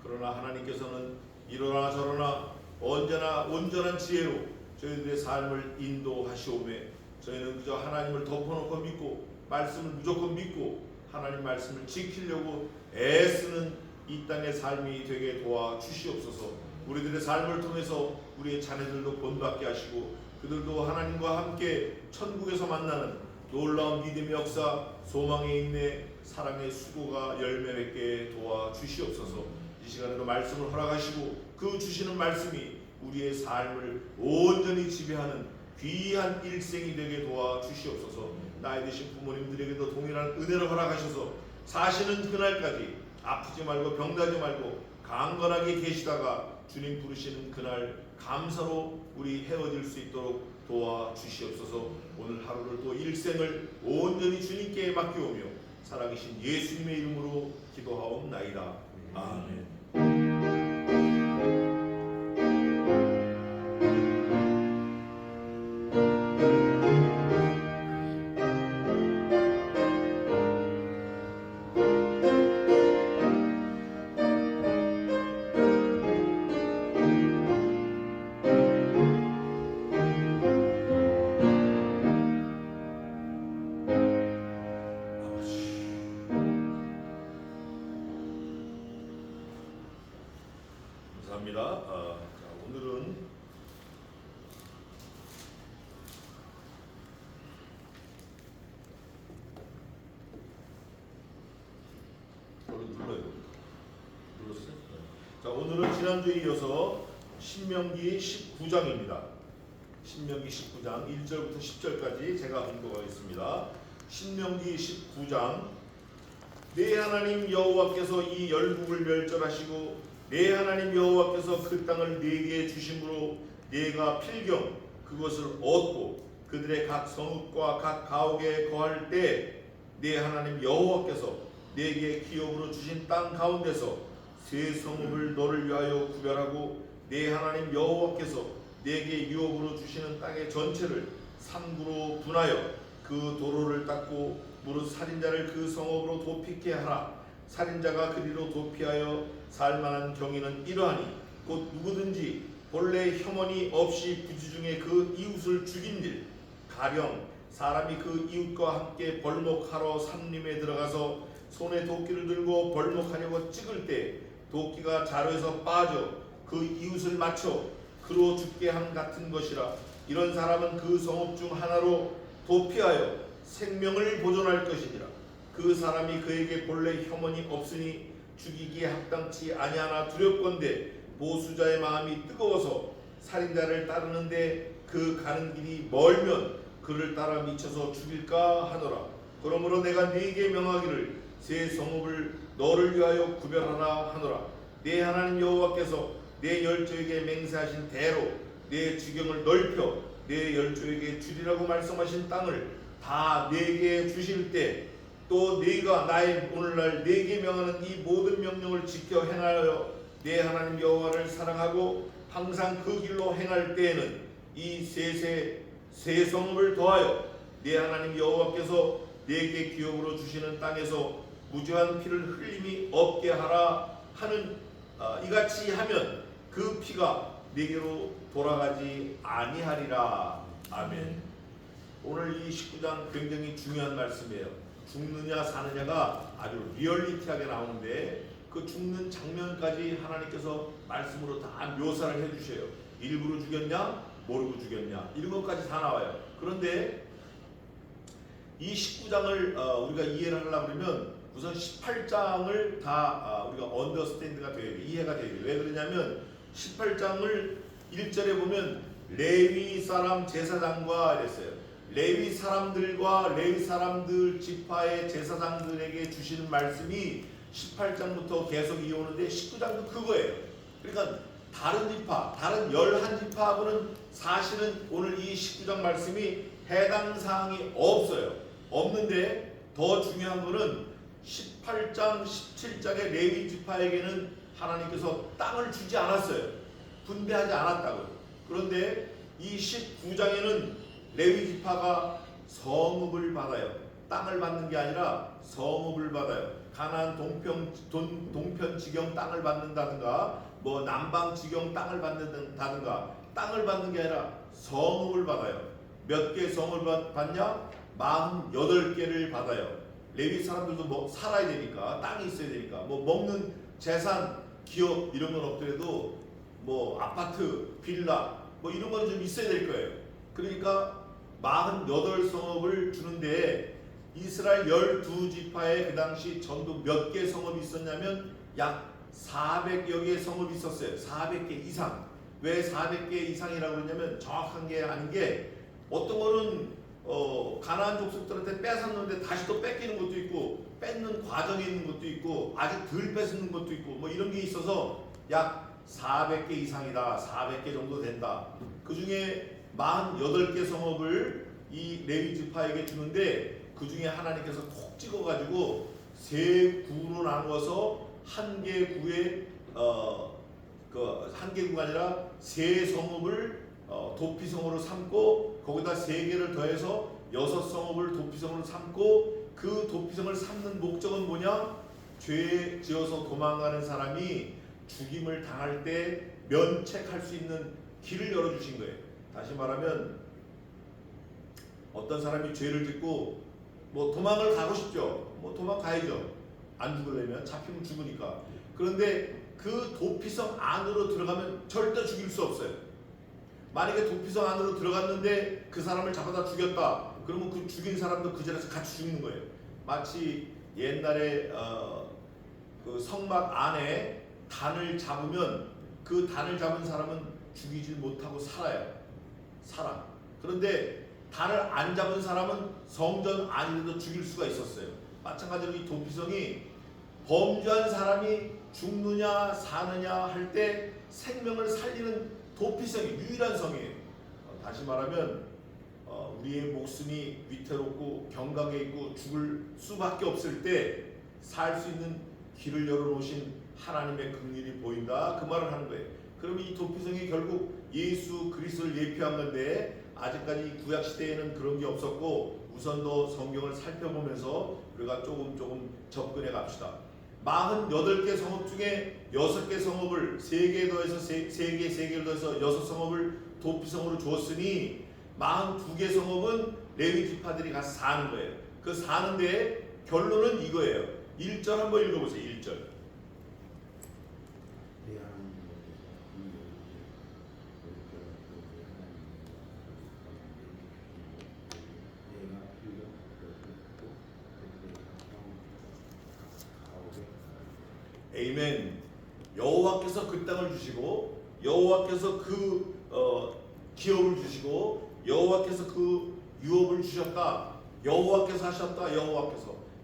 그러나 하나님께서는 이러나 저러나 언제나 온전한 지혜로 저희들의 삶을 인도하시오매 저희는 그저 하나님을 덮어놓고 믿고 말씀을 무조건 믿고 하나님 말씀을 지키려고 애쓰는 이 땅의 삶이 되게 도와주시옵소서. 우리들의 삶을 통해서 우리의 자녀들도 본받게 하시고 그들도 하나님과 함께 천국에서 만나는 놀라운 믿음의 역사, 소망의 인내, 사랑의 수고가 열매 맺게 도와주시옵소서. 이 시간에도 말씀을 허락하시고 그 주시는 말씀이 우리의 삶을 온전히 지배하는 귀한 일생이 되게 도와주시옵소서. 나이 드신 부모님들에게도 동일한 은혜를 허락하셔서 사시는 그날까지 아프지 말고 병나지 말고 강건하게 계시다가 주님 부르시는 그날 감사로 우리 헤어질 수 있도록 도와주시옵소서. 오늘 하루를 또 일생을 온전히 주님께 맡기오며 살아계신 예수님의 이름으로 기도하옵나이다. 아멘. 감사합니다. 오늘은 오늘은 지난주에 이어서 신명기 19장입니다. 신명기 19장 1절부터 10절까지 제가 공독하겠습니다. 신명기 19장 내 하나님 여호와께서 이 열국을 멸절하시고 내 하나님 여호와께서 그 땅을 네게 주심으로 네가 필경 그것을 얻고 그들의 각 성읍과 각 가옥에 거할 때 내 하나님 여호와께서 네게 기업으로 주신 땅 가운데서 세 성읍을 너를 위하여 구별하고 내 하나님 여호와께서 네게 유업으로 주시는 땅의 전체를 삼구로 분하여 그 도로를 닦고 무릇 살인자를 그 성읍으로 도피케 하라. 살인자가 그리로 도피하여 살만한 경위는 이러하니 곧 누구든지 본래 혐언이 없이 부지중에 그 이웃을 죽인 일 가령 사람이 그 이웃과 함께 벌목하러 산림에 들어가서 손에 도끼를 들고 벌목하려고 찍을 때 도끼가 자루에서 빠져 그 이웃을 맞춰 그로 죽게 한 같은 것이라. 이런 사람은 그 성읍 중 하나로 도피하여 생명을 보존할 것이니라. 그 사람이 그에게 본래 혐언이 없으니 죽이기에 합당치 아니하나 두렵건대 보수자의 마음이 뜨거워서 살인자를 따르는데 그 가는 길이 멀면 그를 따라 미쳐서 죽일까 하노라. 그러므로 내가 네게 명하기를 세 성읍을 너를 위하여 구별하라 하노라. 네 하나님 여호와께서 네 열조에게 맹세하신 대로 네 지경을 넓혀 네 열조에게 주리라고 말씀하신 땅을 다 네게 주실 때 또 네가 나의 오늘날 네게 명하는 이 모든 명령을 지켜 행하여 네 하나님 여호와를 사랑하고 항상 그 길로 행할 때에는 이 세 성읍을 더하여 네 하나님 여호와께서 네게 기업으로 주시는 땅에서 무죄한 피를 흘림이 없게 하라 하는 이같이 하면 그 피가 네게로 돌아가지 아니하리라. 아멘. 오늘 이 19장 굉장히 중요한 말씀이에요. 죽느냐 사느냐가 아주 리얼리티하게 나오는데 그 죽는 장면까지 하나님께서 말씀으로 다 묘사를 해주셔요. 일부러 죽였냐 모르고 죽였냐 이런 것까지 다 나와요. 그런데 이 19장을 우리가 이해를 하려고 그러면 우선 18장을 다 우리가 언더스탠드가 돼야 돼. 이해가 돼야 돼. 왜 그러냐면 18장을 1절에 보면 레위 사람 제사장과 이랬어요. 레위 사람들과 레위 사람들 지파의 제사장들에게 주시는 말씀이 18장부터 계속 이어오는데 19장도 그거예요. 그러니까 다른 지파, 다른 11지파하고는 사실은 오늘 이 19장 말씀이 해당 사항이 없어요. 없는데 더 중요한 거는 18장, 17장의 레위 지파에게는 하나님께서 땅을 주지 않았어요. 분배하지 않았다고요. 그런데 이 19장에는 레위 지파가 성읍을 받아요. 땅을 받는 게 아니라 성읍을 받아요. 가나안 동편 지경 땅을 받는다든가 뭐 남방 지경 땅을 받는다든가 땅을 받는 게 아니라 성읍을 받아요. 몇 개 성을 받냐? 48개를 받아요. 레위 사람들도 뭐 살아야 되니까 땅이 있어야 되니까 뭐 먹는 재산, 기업 이런 건 없더라도 뭐 아파트, 빌라 뭐 이런 건 좀 있어야 될 거예요. 그러니까 48성읍을 주는데 이스라엘 12지파에 그 당시 전도 몇 개 성읍이 있었냐면 약 400여 개의 성읍이 있었어요. 400개 이상. 왜 400개 이상이라고 그러냐면 정확한 게 아닌 게 어떤 거는 가나안 족속들한테 뺏었는데 다시 또 뺏기는 것도 있고 뺏는 과정에 있는 것도 있고 아직 덜 뺏는 것도 있고 뭐 이런 게 있어서 약 400개 이상이다. 400개 정도 된다. 그 중에 48개 성읍을 이 레위 지파에게 주는데 그 중에 하나님께서 톡 찍어가지고 세 구로 나누어서 한 개 구에 한 개 구가 아니라 세 성읍을 도피성으로 삼고 거기다 세 개를 더해서 6성읍을 도피성으로 삼고 그 도피성을 삼는 목적은 뭐냐? 죄 지어서 도망가는 사람이 죽임을 당할 때 면책할 수 있는 길을 열어주신 거예요. 다시 말하면 어떤 사람이 죄를 짓고 뭐 도망을 가고 싶죠. 뭐 도망가야죠. 안 죽으려면 잡히면 죽으니까. 그런데 그 도피성 안으로 들어가면 절대 죽일 수 없어요. 만약에 도피성 안으로 들어갔는데 그 사람을 잡아다 죽였다. 그러면 그 죽인 사람도 그 자리에서 같이 죽는 거예요. 마치 옛날에 그 성막 안에 단을 잡으면 그 단을 잡은 사람은 죽이질 못하고 살아. 그런데 단을 안 잡은 사람은 성전 안에도 죽일 수가 있었어요. 마찬가지로 이 도피성이 범죄한 사람이 죽느냐 사느냐 할 때 생명을 살리는 도피성이 유일한 성이에요. 다시 말하면 우리의 목숨이 위태롭고 경각에 있고 죽을 수밖에 없을 때 살 수 있는 길을 열어놓으신 하나님의 긍휼이 보인다. 그 말을 하는 거예요. 그러면 이 도피성이 결국 예수 그리스도를 예표한 건데 아직까지 구약 시대에는 그런 게 없었고 우선 더 성경을 살펴보면서 우리가 조금 접근해 갑시다. 48개 성읍 중에 6개 성읍을 3개 더해서 3개를 더해서 6성읍을 도피성으로 주었으니 42개 성읍은 레위 지파들이 가서 사는 거예요. 그 사는데 결론은 이거예요. 1절 한번 읽어보세요. 1절. 아멘. 여호와께서 그 땅을 주시고 여호와께서 그 기업을 주시고 여호와께서 그 유업을 주셨다. 여호와께서 하셨다.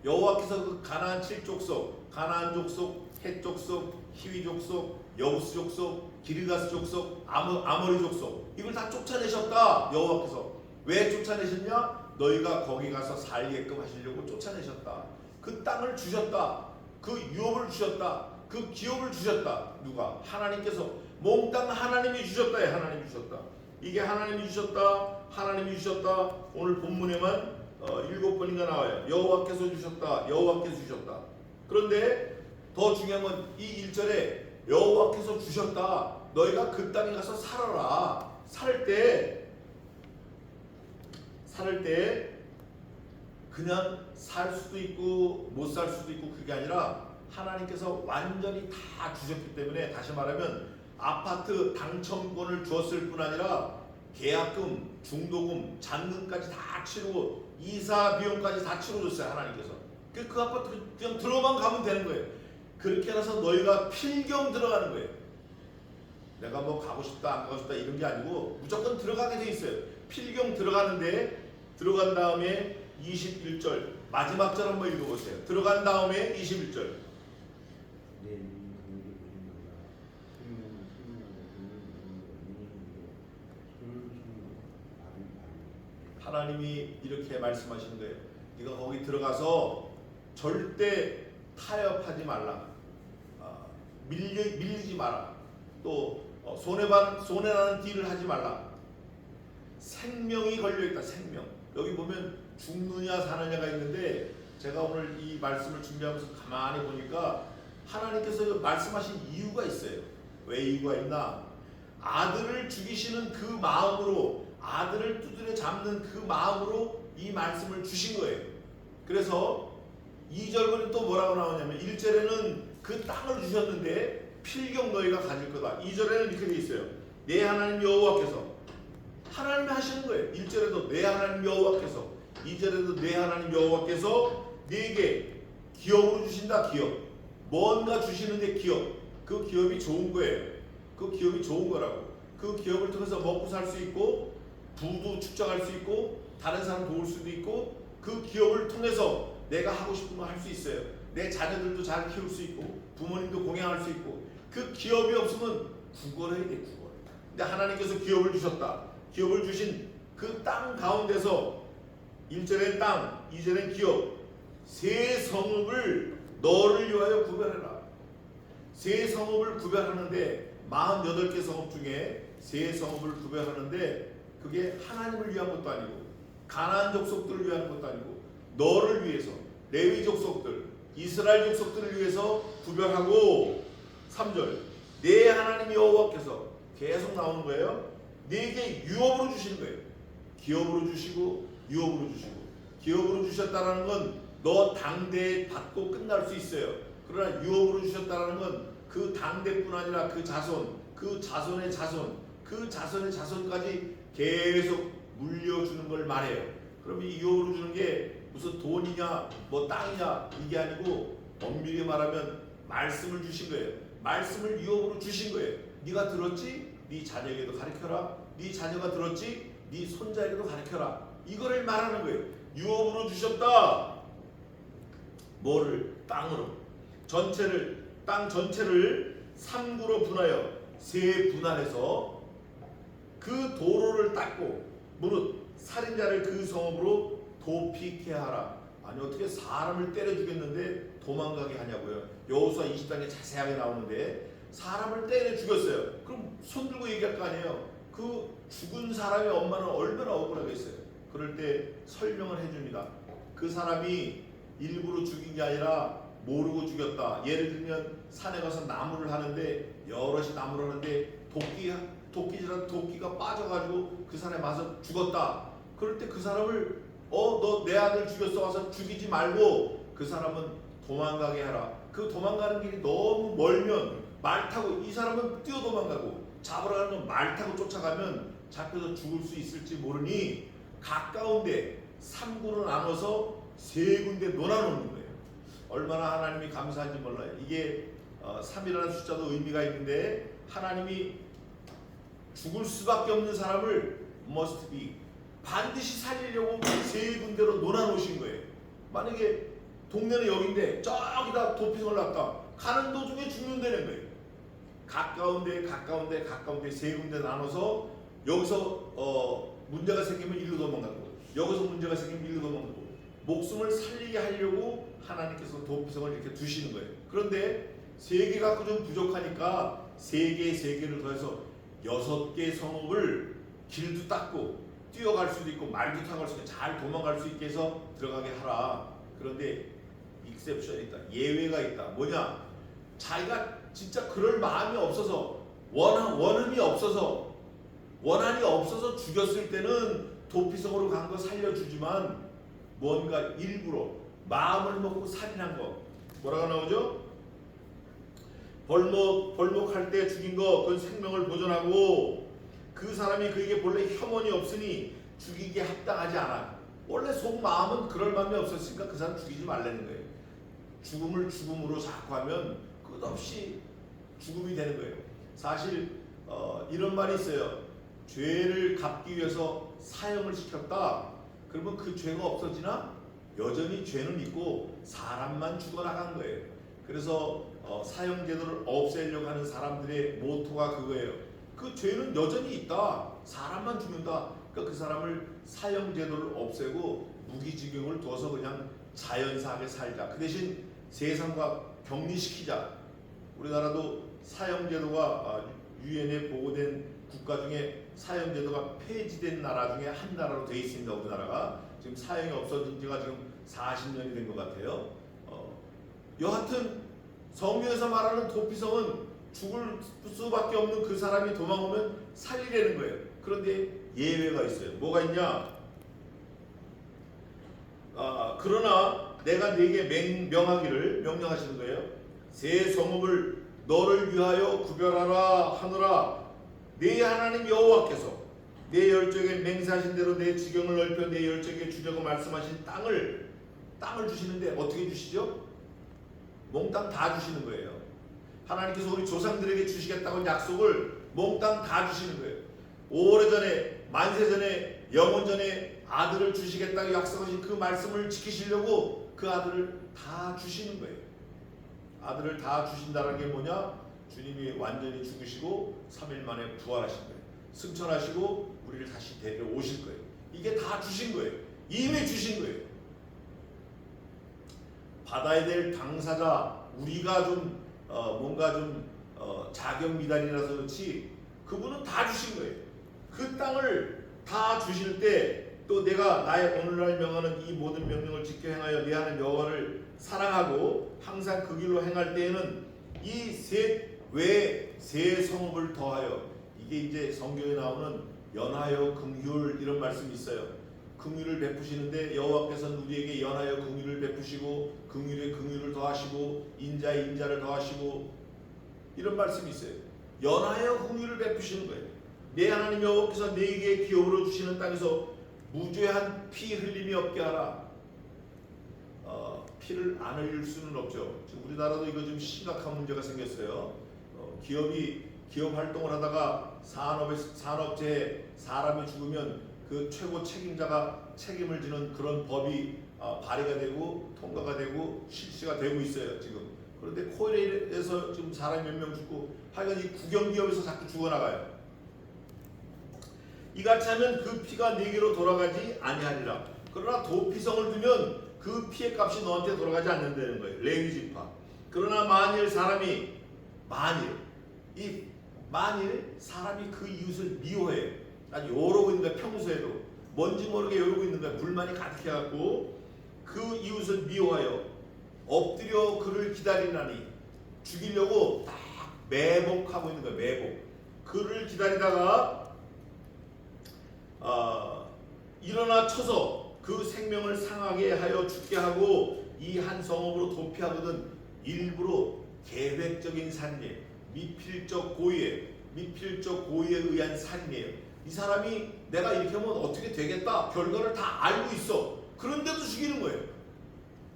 여호와께서 그 가나안 7족속, 가나안 족속, 헷 족속, 히위 족속, 여부스 족속, 기르가스 족속, 아모리 족속 이걸 다 쫓아내셨다. 여호와께서 왜 쫓아내셨냐? 너희가 거기 가서 살게끔 하시려고 쫓아내셨다. 그 땅을 주셨다. 그 유업을 주셨다. 그 기업을 주셨다. 누가? 하나님께서 몽땅 하나님이 주셨다. 하나님이 주셨다. 이게 하나님이 주셨다. 하나님이 주셨다. 오늘 본문에만 7번인가 나와요. 여호와께서 주셨다. 여호와께서 주셨다. 그런데 더 중요한 건 이 1절에 여호와께서 주셨다. 너희가 그 땅에 가서 살아라. 살 때 그냥 살 수도 있고 못 살 수도 있고 그게 아니라 하나님께서 완전히 다 주셨기 때문에 다시 말하면 아파트 당첨권을 주었을 뿐 아니라 계약금, 중도금, 잔금까지 다 치르고 이사 비용까지 다 치러줬어요. 하나님께서. 그 아파트 그냥 들어만 가면 되는 거예요. 그렇게 해서 너희가 필경 들어가는 거예요. 내가 뭐 가고 싶다 안 가고 싶다 이런 게 아니고 무조건 들어가게 돼 있어요. 필경 들어가는데 들어간 다음에 21절 마지막 절 한번 읽어보세요. 들어간 다음에 21절 하나님이 이렇게 말씀하시는 거예요. 네가 거기 들어가서 절대 타협하지 말라. 밀리지 마라. 또 손해나는 딜을 하지 말라. 생명이 걸려있다. 생명. 여기 보면 죽느냐 사느냐가 있는데 제가 오늘 이 말씀을 준비하면서 가만히 보니까 하나님께서 말씀하신 이유가 있어요. 왜 이유가 있나? 아들을 죽이시는 그 마음으로, 아들을 두드려 잡는 그 마음으로 이 말씀을 주신 거예요. 그래서 2절은 또 뭐라고 나오냐면 1절에는 그 땅을 주셨는데 필경 너희가 가질 거다. 2절에는 이렇게 돼 있어요. 내 하나님 여호와께서, 하나님이 하시는 거예요. 1절에도 내 하나님 여호와께서, 2절에도 내 하나님 여호와께서 네게 기업으로 주신다. 기업, 뭔가 주시는데 기업, 그 기업이 좋은 거예요. 그 기업이 좋은 거라고. 그 기업을 통해서 먹고 살 수 있고, 부도 축적할 수 있고, 다른 사람 도울 수도 있고, 그 기업을 통해서 내가 하고 싶은 거 할 수 있어요. 내 자녀들도 잘 키울 수 있고, 부모님도 공양할 수 있고. 그 기업이 없으면 구걸해야 돼, 구걸. 근데 하나님께서 기업을 주셨다. 기업을 주신 그 땅 가운데서 1절엔 땅, 2절엔 기업, 세 성읍을 너를 위하여 구별해라. 세 성읍을 구별하는데 48개 성읍 중에 세 성읍을 구별하는데 그게 하나님을 위한 것도 아니고 가나안 족속들을 위한 것도 아니고 너를 위해서, 레위 족속들, 이스라엘 족속들을 위해서 구별하고, 3절 내 하나님 여호와께서 계속 나오는 거예요. 네게 유업으로 주시는 거예요. 기업으로 주시고 유업으로 주시고. 기업으로 주셨다는 건 너 당대에 받고 끝날 수 있어요. 그러나 유업으로 주셨다는 건 그 당대뿐 아니라 그 자손, 그 자손의 자손, 그 자손의 자손까지 계속 물려주는 걸 말해요. 그럼 이 유업으로 주는 게 무슨 돈이냐 뭐 땅이냐 이게 아니고 엄밀히 말하면 말씀을 주신 거예요. 말씀을 유업으로 주신 거예요. 네가 들었지? 네 자녀에게도 가르쳐라. 네 자녀가 들었지? 네 손자에게도 가르쳐라. 이거를 말하는 거예요. 유업으로 주셨다. 뭐를? 땅으로. 전체를, 땅 전체를 3구로 분하여 세 분할해서 그 도로를 닦고 무릇 살인자를 그 성읍으로 도피케 하라. 아니 어떻게 사람을 때려 죽였는데 도망가게 하냐고요. 여호수아 20장에 자세하게 나오는데 사람을 때려 죽였어요. 그럼 손 들고 얘기할 거 아니에요. 그 죽은 사람의 엄마는 얼마나 억울하겠어요. 그럴 때 설명을 해줍니다. 그 사람이 일부러 죽인 게 아니라 모르고 죽였다. 예를 들면 산에 가서 나무를 하는데 여럿이 나무를 하는데 도끼가 빠져가지고 그 사람에 맞아 죽었다. 그럴 때 그 사람을 너 내 아들 죽였어 와서 죽이지 말고 그 사람은 도망가게 하라. 그 도망가는 길이 너무 멀면 말 타고, 이 사람은 뛰어 도망가고 잡으러 가는 건 말 타고 쫓아가면 잡혀서 죽을 수 있을지 모르니 가까운데 3구로 나눠서 세 군데 놓아놓는 거예요. 얼마나 하나님이 감사한지 몰라요. 이게 3이라는 숫자도 의미가 있는데 하나님이 죽을 수밖에 없는 사람을 must be, 반드시 살리려고 세 군데로 놓아놓으신 거예요. 만약에 동네는 여기인데 저기다 도피성을 놨다. 가는 도중에 죽는다는 거예요. 가까운데 세 군데 나눠서 여기서 문제가 생기면 일로 도망가고, 여기서 문제가 생기면 일로 도망가고, 목숨을 살리게 하려고 하나님께서 도피성을 이렇게 두시는 거예요. 그런데 3개 갖고 좀 부족하니까 3개를 더해서 6개 성읍을 길도 닦고 뛰어갈 수도 있고 말도 타고 갈 수 있고 잘 도망갈 수 있게 해서 들어가게 하라. 그런데 익셉션이 있다. 예외가 있다. 뭐냐? 자기가 진짜 그럴 마음이 없어서, 원한이 없어서 죽였을 때는 도피성으로 간 거 살려주지만 뭔가 일부러 마음을 먹고 살인한 거, 뭐라고 나오죠? 벌목할 때 죽인 거, 그건 생명을 보존하고 그 사람이 그에게 본래 혐언이 없으니 죽이기에 합당하지 않아. 원래 속마음은 그럴 마음이 없었으니까 그 사람 죽이지 말라는 거예요. 죽음을 죽음으로 자꾸 하면 끝없이 죽음이 되는 거예요. 사실 이런 말이 있어요. 죄를 갚기 위해서 사형을 시켰다. 그러면 그 죄가 없어지나? 여전히 죄는 있고 사람만 죽어나간 거예요. 그래서 사형제도를 없애려고 하는 사람들의 모토가 그거예요. 그 죄는 여전히 있다. 사람만 죽는다. 그러니까 그 사람을 사형제도를 없애고 무기징역을 둬서 그냥 자연사하게 살자. 그 대신 세상과 격리시키자. 우리나라도 사형제도가 유엔에 보고된 국가 중에 사형제도가 폐지된 나라 중에 한 나라로 되어 있습니다. 우리나라가 지금 사형이 없어진 지가 지금 40년이 된 것 같아요. 여하튼 성경에서 말하는 도피성은 죽을 수밖에 없는 그 사람이 도망오면 살리려는 거예요. 그런데 예외가 있어요. 뭐가 있냐? 그러나 내가 네게 명하기를 명령하시는 거예요. 새 성읍을 너를 위하여 구별하라 하노라. 네 하나님 여호와께서 내 열정에 맹세하신 대로 내 지경을 넓혀 내 열정에 주려고 말씀하신 땅을 주시는데 어떻게 주시죠? 몽땅 다 주시는 거예요. 하나님께서 우리 조상들에게 주시겠다고 약속을 몽땅 다 주시는 거예요. 오래전에 만세전에 영원전에 아들을 주시겠다고 약속하신 그 말씀을 지키시려고 그 아들을 다 주시는 거예요. 아들을 다 주신다는 게 뭐냐? 주님이 완전히 죽으시고 3일 만에 부활하신 거예요. 승천하시고 우리를 다시 데리러 오실 거예요. 이게 다 주신 거예요. 이미 주신 거예요. 받아야 될 당사자 우리가 좀 뭔가 좀 자격 미달이라서 그렇지 그분은 다 주신 거예요. 그 땅을 다 주실 때 또 내가 나의 오늘날 명하는 이 모든 명령을 지켜 행하여 내 하나님 여호와를 사랑하고 항상 그 길로 행할 때에는 이 셋 외에 새 성읍을 더하여 이게 이제 성경에 나오는 연하여 긍휼 이런 말씀이 있어요. 긍휼을 베푸시는데 여호와께서는 우리에게 연하여 긍휼을 베푸시고 긍휼에 긍휼을 더하시고 인자에 인자를 더하시고 이런 말씀이 있어요. 연하여 긍휼을 베푸시는 거예요. 내 하나님 여호와께서 내게 기업으로 주시는 땅에서 무죄한 피 흘림이 없게 하라. 피를 안 흘릴 수는 없죠. 지금 우리나라도 이거 좀 심각한 문제가 생겼어요. 기업 활동을 하다가 산업재해 사람이 죽으면 그 최고 책임자가 책임을 지는 그런 법이 발의가 되고 통과가 되고 실시가 되고 있어요 지금. 그런데 코일에서 지금 사람이 몇 명 죽고 하여간 이 국영기업에서 자꾸 죽어나가요. 이같이 하면 그 피가 네게로 돌아가지 아니하리라. 그러나 도피성을 두면 그 피의 값이 너한테 돌아가지 않는다는 거예요. 레위 지파. 그러나 만일 사람이 그 이웃을 미워해. 아니 요러고 있는 거야. 평소에도 뭔지 모르게 요러고 있는 거야. 불만이 가득해갖고 그 이웃을 미워하여 엎드려 그를 기다리나니 죽이려고 딱 매복하고 있는 거야. 매복. 그를 기다리다가 일어나 쳐서 그 생명을 상하게 하여 죽게 하고 이 한 성읍으로 도피하거든 일부러 계획적인 살인이에요. 미필적 고의에 의한 살인이에요. 이 사람이 내가 이렇게 하면 어떻게 되겠다 결과를 다 알고 있어. 그런데도 죽이는 거예요.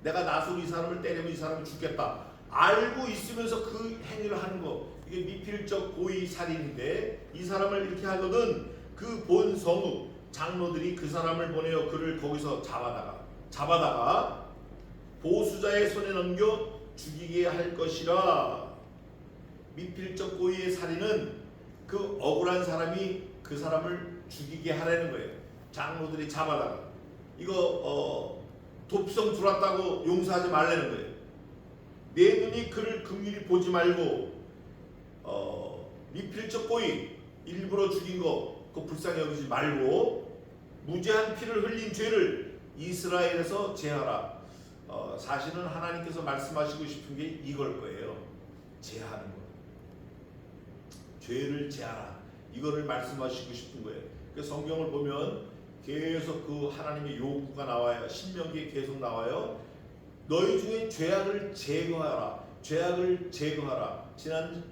내가 나서로 이 사람을 때리면 이 사람이 죽겠다 알고 있으면서 그 행위를 하는 거 이게 미필적 고의 살인인데 이 사람을 이렇게 하거든 그 본 성읍 장로들이 그 사람을 보내어 그를 거기서 잡아다가 보수자의 손에 넘겨 죽이게 할 것이라. 미필적 고의의 살인은 그 억울한 사람이 그 사람을 죽이게 하라는 거예요. 장로들이 잡아다가 이거 도피성 들어왔다고 용서하지 말라는 거예요. 내 눈이 그를 긍휼히 보지 말고 미필적 고의 일부러 죽인 거 그 불쌍히 여기지 말고 무죄한 피를 흘린 죄를 이스라엘에서 제하라. 사실은 하나님께서 말씀하시고 싶은 게 이걸 거예요. 제하는 거. 죄를 제하라. 이거를 말씀하시고 싶은 거예요. 그 성경을 보면 계속 그 하나님의 요구가 나와요. 신명기에 계속 나와요. 너희 중에 죄악을 제거하라. 죄악을 제거하라.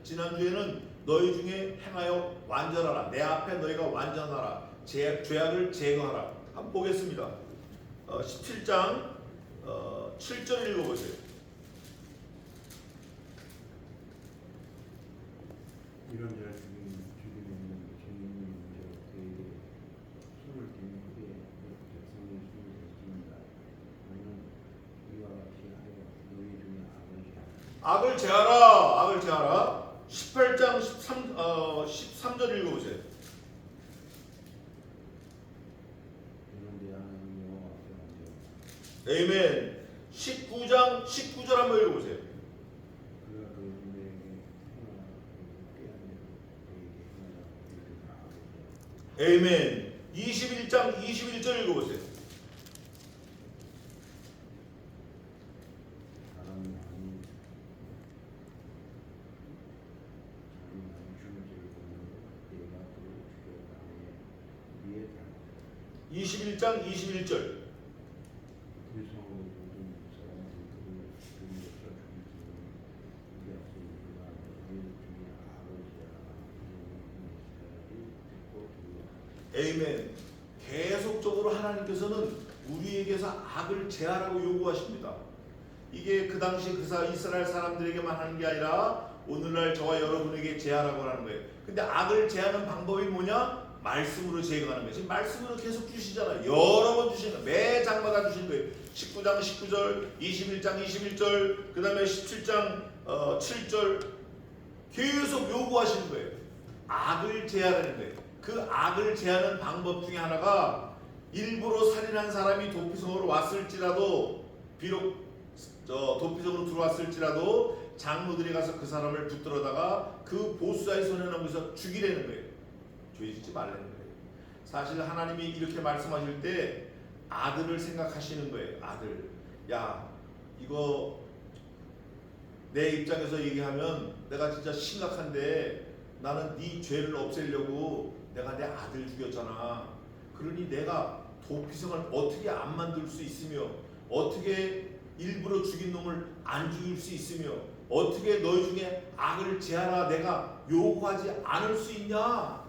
지난주에는 너희 중에 행하여 완전하라. 내 앞에 너희가 완전하라. 죄악을 제거하라. 한번 보겠습니다. 17장 7절 읽어보세요. 이런 자를 죽이는 죄인의 문제로 그에게 손을 대는 후에 백성의 손을 대줍니다. 너는 이와 같이 하여 너희 중에 악을 제하라. 악을 제하라. 18장 13절 읽어보세요. 이런 데 하나님 여호와 앞에 아멘. 19장 19절 한번 읽어보세요. 그가 그 형제에게 행하라 깨하며 그에게 행하라. 아멘. 21장 21절 읽어보세요. 21장 21절. 에이멘. 계속적으로 하나님께서는 우리에게서 악을 제하라고 요구하십니다. 이게 그 당시 이스라엘 사람들에게만 하는 게 아니라 오늘날 저와 여러분에게 제하라고 하는 거예요. 근데 악을 제하는 방법이 뭐냐? 말씀으로 제거하는 거예요. 지금 말씀으로 계속 주시잖아요. 여러 번 주시는 거예요. 매 장마다 주시는 거예요. 19장 19절, 21장 21절, 그 다음에 17장 7절 계속 요구하시는 거예요. 악을 제하라는 거예요. 그 악을 제하는 방법 중에 하나가 일부러 살인한 사람이 도피성으로 왔을지라도 비록 도피성으로 들어왔을지라도 장로들이 가서 그 사람을 붙들어다가 그 보수자의 손에 넘겨서 죽이려는 거예요. 죄 짓지 말라는 거예요. 사실 하나님이 이렇게 말씀하실 때 아들을 생각하시는 거예요. 아들. 야, 이거 내 입장에서 얘기하면 내가 진짜 심각한데 나는 네 죄를 없애려고 내가 내 아들 죽였잖아. 그러니 내가 도피성을 어떻게 안 만들 수 있으며 어떻게 일부러 죽인 놈을 안 죽일 수 있으며 어떻게 너희 중에 악을 제하라 내가 요구하지 않을 수 있냐?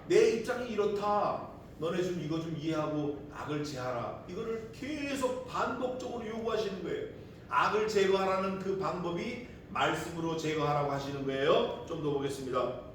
내 입장이 이렇다. 너네 좀 이거 좀 이해하고 악을 제하라. 이거를 계속 반복적으로 요구하시는 거예요. 악을 제거하라는 그 방법이 말씀으로 제거하라고 하시는 거예요. 좀 더 보겠습니다.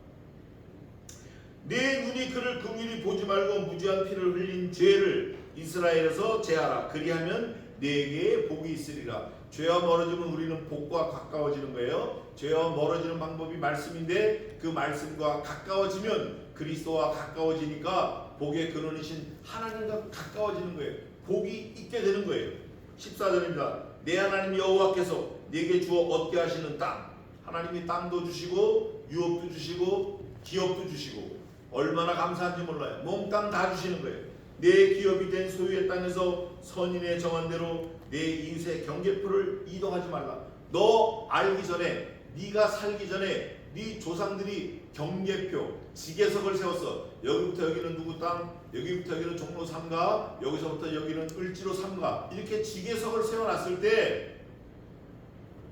내 눈이 그를 긍휼히 보지 말고 무지한 피를 흘린 죄를 이스라엘에서 제하라. 그리하면 내게 복이 있으리라. 죄와 멀어지면 우리는 복과 가까워지는 거예요. 죄와 멀어지는 방법이 말씀인데 그 말씀과 가까워지면 그리스도와 가까워지니까 복의 근원이신 하나님과 가까워지는 거예요. 복이 있게 되는 거예요. 14절입니다. 내 하나님 여호와께서 내게 주어 얻게 하시는 땅. 하나님이 땅도 주시고 유업도 주시고 기업도 주시고 얼마나 감사한지 몰라요. 몽땅 다 주시는 거예요. 내 기업이 된 소유의 땅에서 선인의 정한 대로 내 이웃의 경계표를 이동하지 말라. 너 알기 전에 네가 살기 전에 네 조상들이 경계표 지계석을 세웠어. 여기부터 여기는 누구 땅, 여기부터 여기는 종로 3가, 여기서부터 여기는 을지로 3가 이렇게 지계석을 세워놨을 때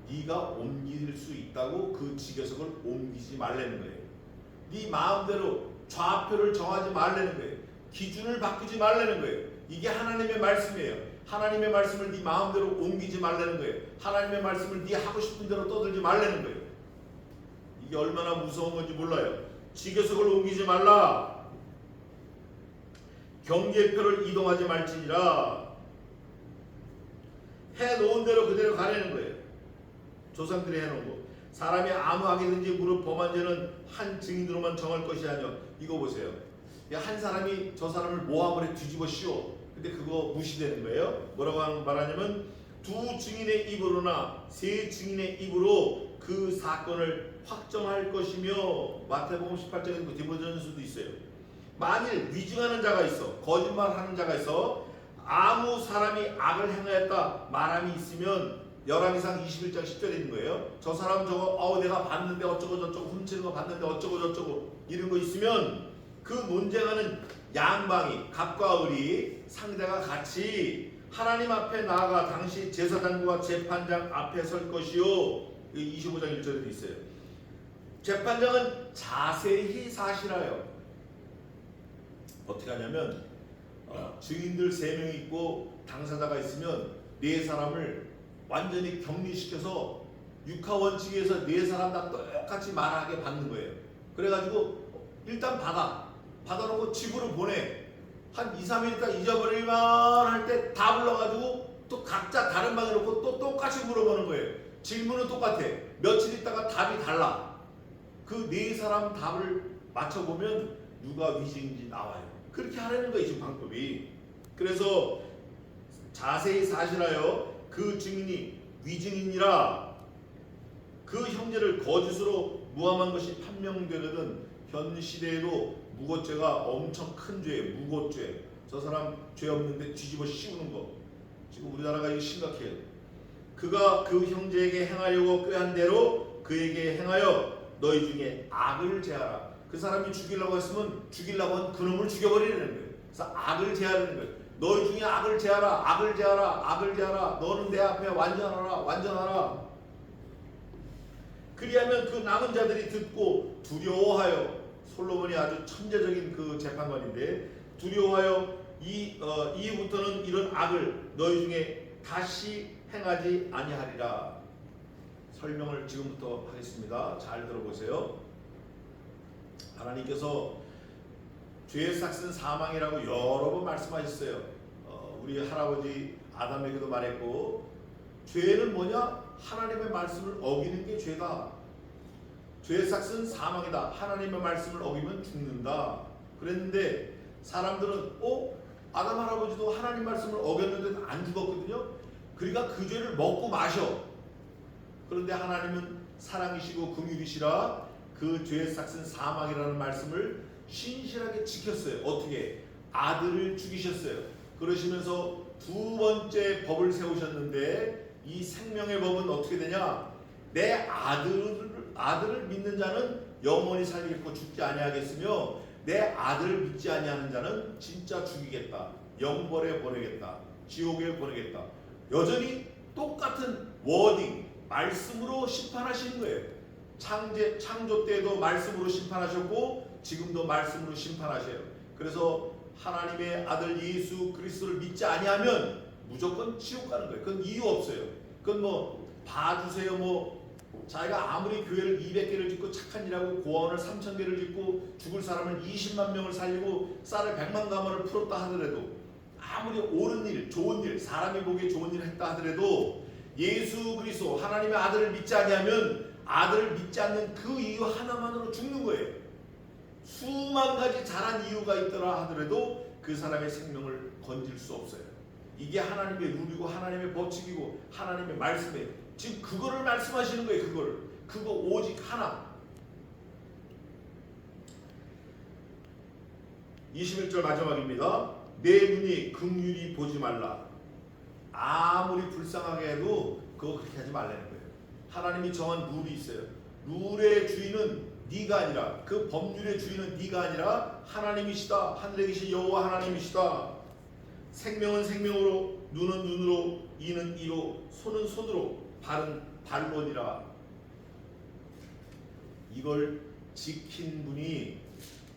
네가 옮길 수 있다고 그 지계석을 옮기지 말라는 거예요. 네 마음대로 좌표를 정하지 말라는 거예요. 기준을 바꾸지 말라는 거예요. 이게 하나님의 말씀이에요. 하나님의 말씀을 네 마음대로 옮기지 말라는 거예요. 하나님의 말씀을 네 하고 싶은 대로 떠들지 말라는 거예요. 이게 얼마나 무서운 건지 몰라요. 지계석을 옮기지 말라. 경계표를 이동하지 말지니라. 해놓은 대로 그대로 가라는 거예요. 조상들이 해놓은 거. 사람이 아무 악이든지 무릇 범한 죄는 한 증인으로만 정할 것이 아니요. 이거 보세요. 한 사람이 저 사람을 모함을 뒤집어 씌워. 근데 그거 무시되는 거예요. 뭐라고 말하냐면 두 증인의 입으로나 세 증인의 입으로 그 사건을 확정할 것이며 마태복음 18장에 디모데전서도 있어요. 만일 위증하는 자가 있어, 거짓말하는 자가 있어, 아무 사람이 악을 행하였다 말함이 있으면 열왕기상 21장 10절에 있는 거예요. 저 사람 저거 내가 봤는데 어쩌고 저쩌고 훔치는 거 봤는데 어쩌고 저쩌고 이런 거 있으면 그 논쟁하는 양방이 갑과 을이 상대가 같이 하나님 앞에 나아가 당시 제사장과 재판장 앞에 설 것이요. 25장 1절에도 있어요. 재판장은 자세히 사실하여 어떻게 하냐면 증인들 3명이 있고 당사자가 있으면 4사람을 완전히 격리시켜서 육하원칙에서 4사람 다 똑같이 말하게 받는 거예요. 그래가지고 일단 받아놓고 집으로 보내. 한 2, 3일 있다 잊어버릴만 할 때 다 불러가지고 또 각자 다른 방에 놓고 또 똑같이 물어보는 거예요. 질문은 똑같아. 며칠 있다가 답이 달라. 그 4사람 답을 맞춰보면 누가 위증인지 나와요. 그렇게 하라는 거예요. 지금 방법이. 그래서 자세히 사실하여 그 증인이 위증인이라 그 형제를 거짓으로 무함한 것이 판명되거든 현 시대에도 무고죄가 엄청 큰 죄예요. 무고죄. 저 사람 죄 없는데 뒤집어 씌우는 거. 지금 우리나라가 이거 심각해요. 그가 그 형제에게 행하려고 꾀한 대로 그에게 행하여 너희 중에 악을 제하라. 그 사람이 죽이려고 했으면 죽이려고 한 그놈을 죽여버리는 거예요. 그래서 악을 제하는 거예요. 너희 중에 악을 제하라, 악을 제하라, 악을 제하라. 너는 내 앞에 완전하라, 완전하라. 그리하면 그 남은 자들이 듣고 두려워하여, 솔로몬이 아주 천재적인 그 재판관인데, 두려워하여 이후부터는 이런 악을 너희 중에 다시 행하지 아니하리라. 설명을 지금부터 하겠습니다. 잘 들어보세요. 하나님께서 죄의 삭은 사망이라고 여러 번 말씀하셨어요. 우리 할아버지 아담에게도 말했고, 죄는 뭐냐? 하나님의 말씀을 어기는 게 죄다. 죄의 삭은 사망이다. 하나님의 말씀을 어기면 죽는다. 그랬는데 사람들은 아담 할아버지도 하나님 말씀을 어겼는데 안 죽었거든요. 그러니까 그 죄를 먹고 마셔. 그런데 하나님은 사랑이시고 긍휼이시라 그 죄의 삭은 사망이라는 말씀을 신실하게 지켰어요. 어떻게? 아들을 죽이셨어요. 그러시면서 두 번째 법을 세우셨는데, 이 생명의 법은 어떻게 되냐? 내 아들을 믿는 자는 영원히 살겠고 죽지 아니하겠으며, 내 아들을 믿지 아니하는 자는 진짜 죽이겠다, 영벌에 보내겠다, 지옥에 보내겠다. 여전히 똑같은 워딩, 말씀으로 심판하시는 거예요. 창조 때도 말씀으로 심판하셨고 지금도 말씀으로 심판하셔요. 그래서 하나님의 아들 예수 그리스도를 믿지 아니하면 무조건 지옥 가는 거예요. 그건 이유 없어요. 그건 뭐 봐주세요. 자기가 아무리 교회를 200개를 짓고 착한 일하고 고아원을 3000개를 짓고 죽을 사람을 20만 명을 살리고 쌀을 100만 가마를 풀었다 하더라도, 아무리 옳은 일, 좋은 일, 사람이 보기에 좋은 일을 했다 하더라도 예수 그리스도 하나님의 아들을 믿지 아니하면, 아들을 믿지 않는 그 이유 하나만으로 죽는 거예요. 수만 가지 잘한 이유가 있더라 하더라도 그 사람의 생명을 건질 수 없어요. 이게 하나님의 룰이고 하나님의 법칙이고 하나님의 말씀이에요. 지금 그거를 말씀하시는 거예요. 그거 오직 하나. 21절 마지막입니다. 내 눈이 긍휼히 보지 말라. 아무리 불쌍하게 해도 그거 그렇게 하지 말라는 거예요. 하나님이 정한 룰이 있어요. 룰의 주인은 네가 아니라, 그 법률의 주인은 네가 아니라 하나님이시다. 하늘에 계신 여호와 하나님이시다. 생명은 생명으로, 눈은 눈으로, 이는 이로, 손은 손으로, 발은 발로니라. 이걸 지킨 분이,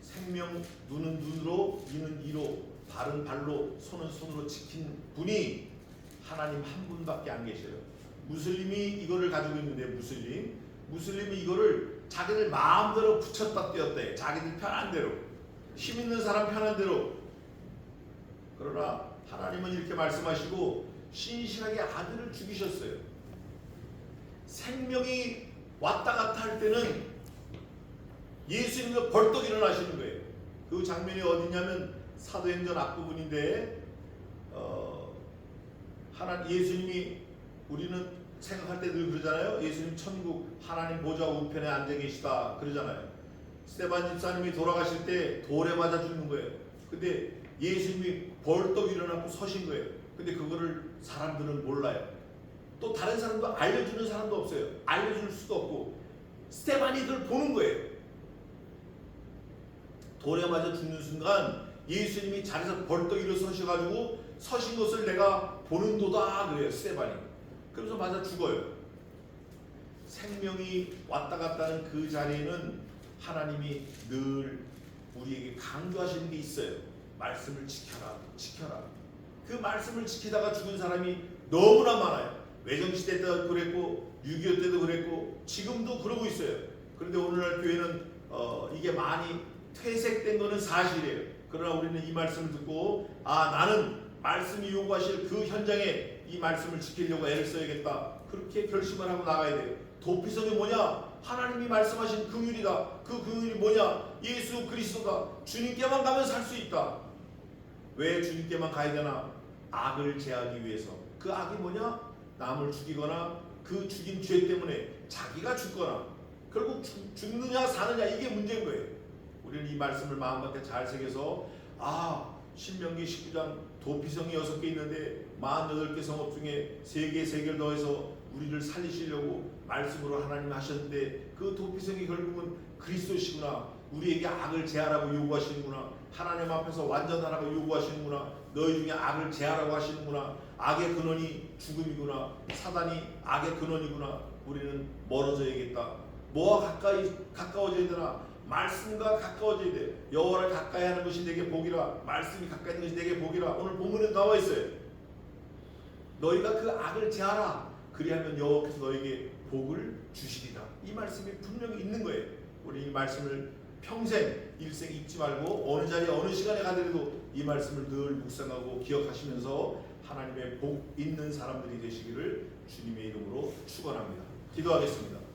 생명, 눈은 눈으로, 이는 이로, 발은 발로, 손은 손으로 지킨 분이 하나님 한 분밖에 안 계셔요. 무슬림이 이거를 가지고 있는데, 무슬림이 이거를 자기들 마음대로 붙였다 떼었대. 자기들 편한 대로, 힘 있는 사람 편한 대로. 그러나 하나님은 이렇게 말씀하시고 신실하게 아들을 죽이셨어요. 생명이 왔다 갔다 할 때는 예수님이 벌떡 일어나시는 거예요. 그 장면이 어디냐면 사도행전 앞부분인데, 예수님이, 우리는 생각할 때 늘 그러잖아요. 예수님 천국 하나님 보좌 우편에 앉아 계시다 그러잖아요. 스데반 집사님이 돌아가실 때 돌에 맞아 죽는 거예요. 근데 예수님이 벌떡 일어나고 서신 거예요. 근데 그거를 사람들은 몰라요. 또 다른 사람도 알려주는 사람도 없어요. 알려줄 수도 없고, 스데반이 그걸 보는 거예요. 돌에 맞아 죽는 순간 예수님이 자리에서 벌떡 일어서셔가지고 서신 것을 내가 보는도다 그래요, 스데반이. 그러면서 맞아 죽어요. 생명이 왔다 갔다 하는 그 자리에는 하나님이 늘 우리에게 강조하시는 게 있어요. 말씀을 지켜라. 그 말씀을 지키다가 죽은 사람이 너무나 많아요. 외정시대 때도 그랬고 6.25 때도 그랬고 지금도 그러고 있어요. 그런데 오늘날 교회는 이게 많이 퇴색된 거는 사실이에요. 그러나 우리는 이 말씀을 듣고, 나는 말씀이 요구하실 그 현장에 이 말씀을 지키려고 애를 써야겠다. 그렇게 결심을 하고 나가야 돼요. 도피성이 뭐냐? 하나님이 말씀하신 긍휼이다. 그 긍휼이 뭐냐? 예수 그리스도다. 주님께만 가면 살 수 있다. 왜 주님께만 가야 되나? 악을 제하기 위해서. 그 악이 뭐냐? 남을 죽이거나 그 죽인 죄 때문에 자기가 죽거나 결국 죽느냐 사느냐, 이게 문제인 거예요. 우리는 이 말씀을 마음밖에 잘 새겨서, 신명기 19장 도피성이 6개 있는데 48개 성읍 중에 3개 세계를 더해서 우리를 살리시려고 말씀으로 하나님 하셨는데, 그 도피성이 결국은 그리스도시구나. 우리에게 악을 제하라고 요구하시는구나. 하나님 앞에서 완전하라고 요구하시는구나. 너희 중에 악을 제하라고 하시는구나. 악의 근원이 죽음이구나. 사단이 악의 근원이구나. 우리는 멀어져야겠다. 뭐와 가까워져야 되나? 말씀과 가까워져야 돼. 여호와를 가까이 하는 것이 내게 복이라. 말씀이 가까이 있는 것이 내게 복이라. 오늘 본문에 나와 있어요. 너희가 그 악을 제하라. 그리하면 여호와께서 너에게 복을 주시리라. 이 말씀이 분명히 있는 거예요. 우리 이 말씀을 평생 일생 잊지 말고 어느 자리에 어느 시간에 가더라도 이 말씀을 늘 묵상하고 기억하시면서 하나님의 복 있는 사람들이 되시기를 주님의 이름으로 축원합니다. 기도하겠습니다.